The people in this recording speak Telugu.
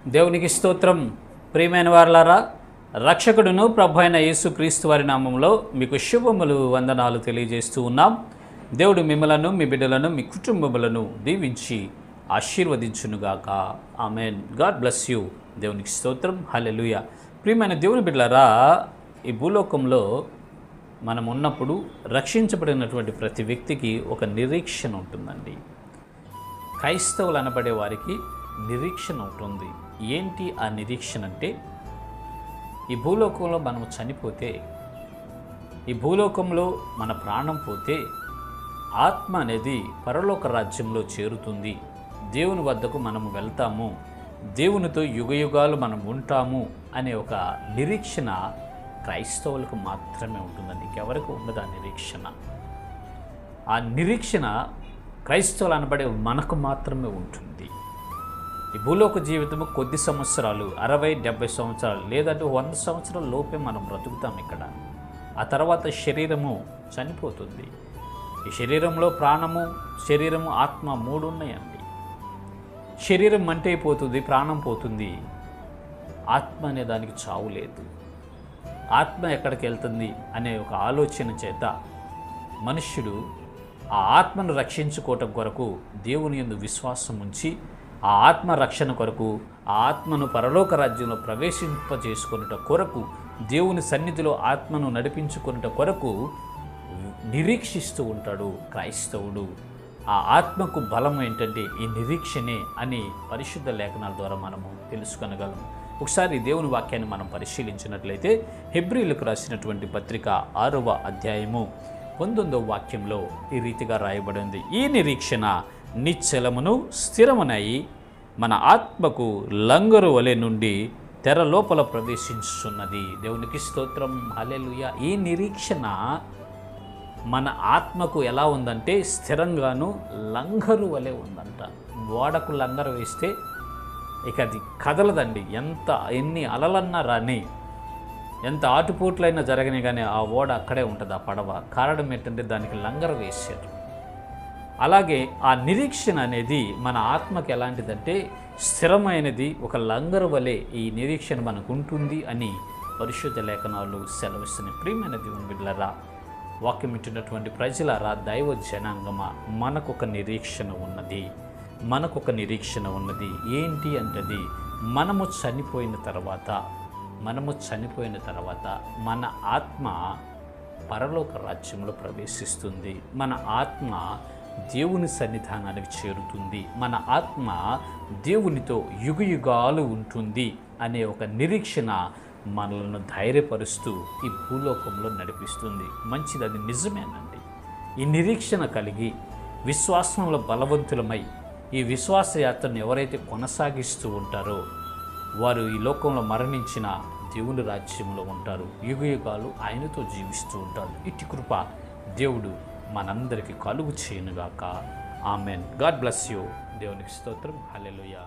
దేవునికి స్తోత్రం. ప్రియమైన వారలారా, రక్షకుడును ప్రభు అయిన యేసుక్రీస్తు వారి నామంలో మీకు శుభములు, వందనాలు తెలియజేస్తూ ఉన్నాం. దేవుడు మిమ్మలను, మీ బిడ్డలను, మీ కుటుంబములను దీవించి ఆశీర్వదించునుగాక. ఆమెన్. God bless you. దేవునికి స్తోత్రం. హల్లెలూయా. ప్రియమైన దేవుని బిడ్డలారా, ఈ భూలోకంలో మనం ఉన్నప్పుడు రక్షించబడినటువంటి ప్రతి వ్యక్తికి ఒక నిరీక్షణ ఉంటుందండి. క్రైస్తవులు అనబడే వారికి నిరీక్షణ ఉంటుంది. ఏంటి ఆ నిరీక్షణ అంటే, ఈ భూలోకంలో మనం చనిపోతే, ఈ భూలోకంలో మన ప్రాణం పోతే ఆత్మ అనేది పరలోక రాజ్యంలో చేరుతుంది. దేవుని వద్దకు మనం వెళ్తాము, దేవునితో యుగయుగాలు మనం ఉంటాము అనే ఒక నిరీక్షణ క్రైస్తవులకు మాత్రమే ఉంటుందండి. ఇంకెవరికి ఉండదు ఆ నిరీక్షణ. ఆ నిరీక్షణ క్రైస్తవులు అనబడే మనకు మాత్రమే ఉంటుంది. ఈ భూలోక జీవితము కొద్ది సంవత్సరాలు, 60-70 సంవత్సరాలు, లేదంటే 100 సంవత్సరాల లోపే మనం బ్రతుకుతాం ఇక్కడ. ఆ తర్వాత శరీరము చనిపోతుంది. ఈ శరీరంలో ప్రాణము, శరీరము, ఆత్మ 3 ఉన్నాయండి. శరీరం మంటే అయిపోతుంది, ప్రాణం పోతుంది. ఆత్మ అనే దానికి చావు లేదు. ఆత్మ ఎక్కడికి వెళ్తుంది అనే ఒక ఆలోచన చేత మనుష్యుడు ఆ ఆత్మను రక్షించుకోవటం కొరకు దేవుని యందు విశ్వాసం ఉంచి, ఆ ఆత్మ రక్షణ కొరకు, ఆ ఆత్మను పరలోక రాజ్యంలో ప్రవేశింపజేసుకొనుట కొరకు, దేవుని సన్నిధిలో ఆత్మను నడిపించుకొనుట కొరకు నిరీక్షిస్తూ ఉంటాడు క్రైస్తవుడు. ఆ ఆత్మకు బలం ఏంటంటే ఈ నిరీక్షణే అని పరిశుద్ధ లేఖనాల ద్వారా మనము తెలుసుకొనగలము. ఒకసారి దేవుని వాక్యాన్ని మనం పరిశీలించినట్లయితే, హెబ్రీయులకు రాసినటువంటి పత్రిక 6వ అధ్యాయము 19వ వాక్యంలో ఈ రీతిగా రాయబడింది. ఈ నిరీక్షణ నిశ్చలమును స్థిరమునై మన ఆత్మకు లంగరు వలె నుండి తెర లోపల ప్రవేశించుచున్నది. దేవునికి స్తోత్రం. హల్లెలూయా. ఈ నిరీక్షణ మన ఆత్మకు ఎలా ఉందంటే స్థిరంగాను లంగరు వలె ఉందంట. ఓడకు లంగరు వేస్తే ఇక అది కదలదండి. ఎన్ని అలలన్నా రాని, ఎంత ఆటుపోట్లైనా జరగని కానీ ఆ ఓడ అక్కడే ఉంటుంది, ఆ పడవ. కారణం ఏంటంటే దానికి లంగరు వేశారు. అలాగే ఆ నిరీక్షణ అనేది మన ఆత్మకి ఎలాంటిదంటే స్థిరమైనది, ఒక లంగరు వలె ఈ నిరీక్షణ మనకు ఉంటుంది అని పరిశుద్ధ లేఖనాలు సెలవిస్తున్నాయి. ప్రియమైన దేవుని బిడ్డలారా, వాక్యం వింటున్నటువంటి ప్రజలారా, దైవ జనాంగమా, మనకొక నిరీక్షణ ఉన్నది. మనకొక నిరీక్షణ ఉన్నది. ఏంటి అంటే, మనము చనిపోయిన తర్వాత మన ఆత్మ పరలోక రాజ్యంలో ప్రవేశిస్తుంది. మన ఆత్మ దేవుని సన్నిధానానికి చేరుతుంది. మన ఆత్మ దేవునితో యుగయుగాలు ఉంటుంది అనే ఒక నిరీక్షణ మనలను ధైర్యపరుస్తూ ఈ భూలోకంలో నడిపిస్తుంది. మంచిది, అది నిజమేనండి. ఈ నిరీక్షణ కలిగి విశ్వాసంలో బలవంతులమై ఈ విశ్వాస యాత్రను ఎవరైతే కొనసాగిస్తూ ఉంటారో వారు ఈ లోకంలో మరణించిన దేవుని రాజ్యంలో ఉంటారు, యుగయుగాలు ఆయనతో జీవిస్తూ ఉంటారు. ఇట్టి కృప దేవుడు మనందరికీ కలుగు చేయనుగాక. ఆమెన్. God bless you. దేవునికి స్తోత్రం. హల్లెలూయా.